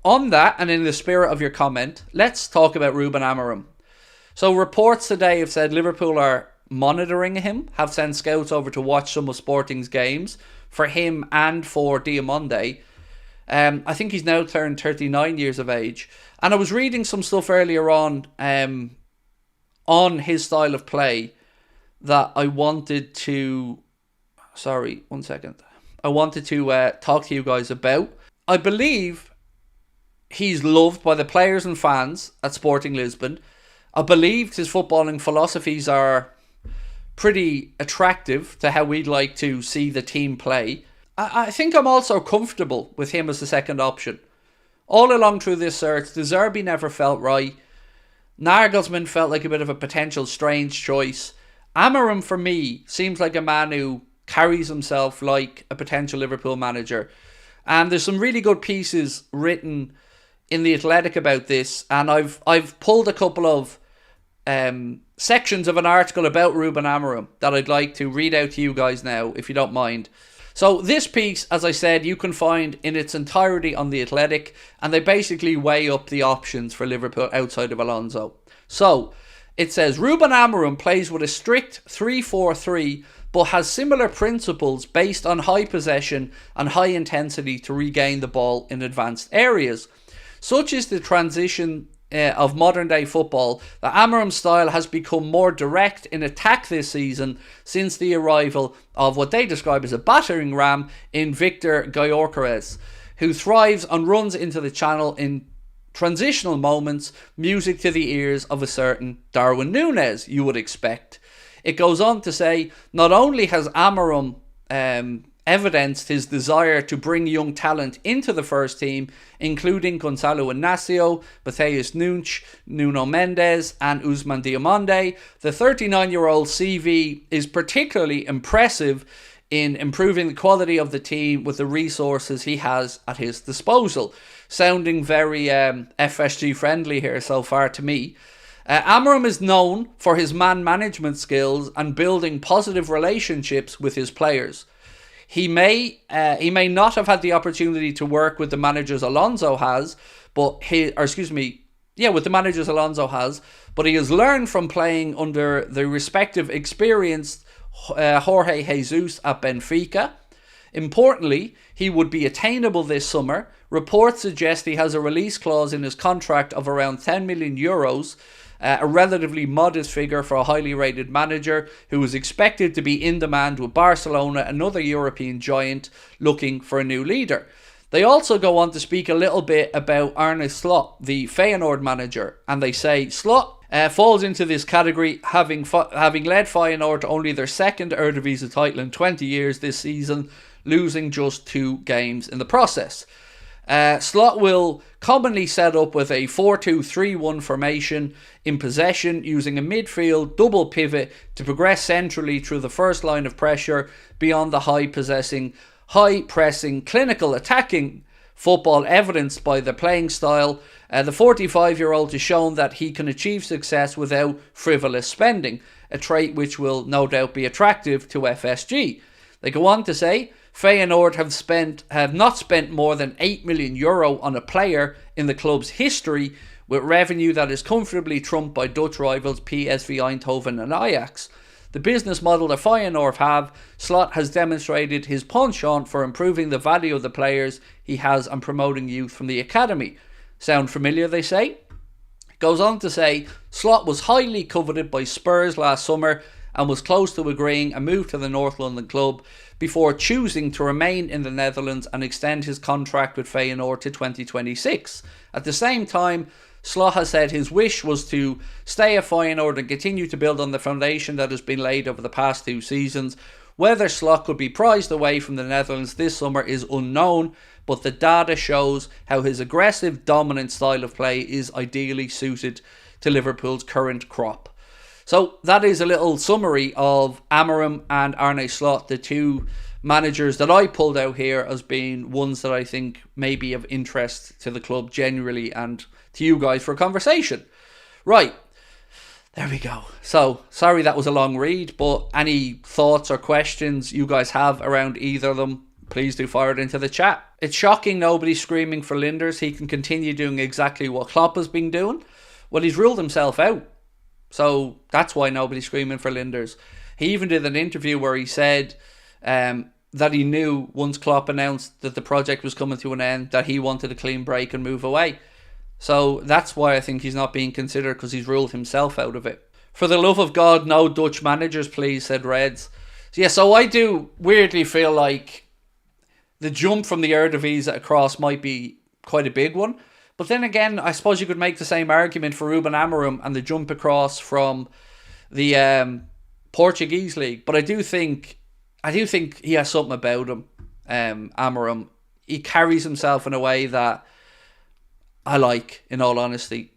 on that, and in the spirit of your comment, let's talk about Ruben Amorim. So reports today have said Liverpool are monitoring him, have sent scouts over to watch some of Sporting's games for him and for Diamonde. I think he's now turned 39 years of age. And I was reading some stuff earlier on his style of play that I wanted to... Sorry, one second. I wanted to talk to you guys about. I believe he's loved by the players and fans at Sporting Lisbon. I believe his footballing philosophies are pretty attractive to how we'd like to see the team play. I think I'm also comfortable with him as the second option. All along through this search, De Zerbi never felt right. Nagelsmann felt like a bit of a potential strange choice. Amorim, for me, seems like a man who carries himself like a potential Liverpool manager. And there's some really good pieces written in The Athletic about this. And I've pulled a couple of sections of an article about Ruben Amorim that I'd like to read out to you guys now, if you don't mind. So this piece, as I said, you can find in its entirety on The Athletic, and they basically weigh up the options for Liverpool outside of Alonso. So it says, Ruben Amorim plays with a strict 3-4-3, but has similar principles based on high possession and high intensity to regain the ball in advanced areas. Such is the transition of modern day football that Amorim's style has become more direct in attack this season since the arrival of what they describe as a battering ram in Victor Gyökeres, who thrives on runs into the channel in transitional moments, music to the ears of a certain Darwin Núñez, you would expect. It goes on to say, not only has Amorim evidenced his desire to bring young talent into the first team, including Gonzalo Inacio, Matheus Nunes, Nuno Mendes and Ousmane Diomande, the 39-year-old CV is particularly impressive in improving the quality of the team with the resources he has at his disposal. Sounding very FSG friendly here so far to me. Amorim is known for his man management skills and building positive relationships with his players. He may not have had the opportunity to work with the managers Alonso has, but he has learned from playing under the respective experienced Jorge Jesus at Benfica. Importantly, he would be attainable this summer. Reports suggest he has a release clause in his contract of around 10 million euros, a relatively modest figure for a highly rated manager who is expected to be in demand with Barcelona, another European giant, looking for a new leader. They also go on to speak a little bit about Arne Slot, the Feyenoord manager, and they say Slot falls into this category, having led Feyenoord to only their second Eredivisie title in 20 years this season, losing just 2 games in the process. Slot will commonly set up with a 4-2-3-1 formation in possession, using a midfield double pivot to progress centrally through the first line of pressure beyond the high-pressing, clinical attacking football evidenced by the playing style. The 45-year-old has shown that he can achieve success without frivolous spending, a trait which will no doubt be attractive to FSG. They go on to say, Feyenoord have not spent more than €8 million on a player in the club's history, with revenue that is comfortably trumped by Dutch rivals PSV Eindhoven and Ajax. The business model that Feyenoord have, Slot has demonstrated his penchant for improving the value of the players he has and promoting youth from the academy. Sound familiar, they say? Goes on to say, Slot was highly coveted by Spurs last summer and was close to agreeing a move to the North London club before choosing to remain in the Netherlands and extend his contract with Feyenoord to 2026. At the same time, Slot has said his wish was to stay at Feyenoord and continue to build on the foundation that has been laid over the past 2 seasons. Whether Slot could be prized away from the Netherlands this summer is unknown, but the data shows how his aggressive, dominant style of play is ideally suited to Liverpool's current crop. So that is a little summary of Amorim and Arne Slot, the 2 managers that I pulled out here as being ones that I think may be of interest to the club generally and to you guys for a conversation. Right, there we go. So, sorry that was a long read, but any thoughts or questions you guys have around either of them, please do fire it into the chat. It's shocking nobody's screaming for Linders. He can continue doing exactly what Klopp has been doing. Well, he's ruled himself out. So that's why nobody's screaming for Linders. He even did an interview where he said that he knew once Klopp announced that the project was coming to an end that he wanted a clean break and move away. So that's why I think he's not being considered, because he's ruled himself out of it. For the love of God, no Dutch managers, please, said Reds. Yeah, so I do weirdly feel like the jump from the Eredivisie across might be quite a big one. But then again, I suppose you could make the same argument for Ruben Amorim and the jump across from the Portuguese league. But I do think he has something about him, Amorim. He carries himself in a way that I like, in all honesty.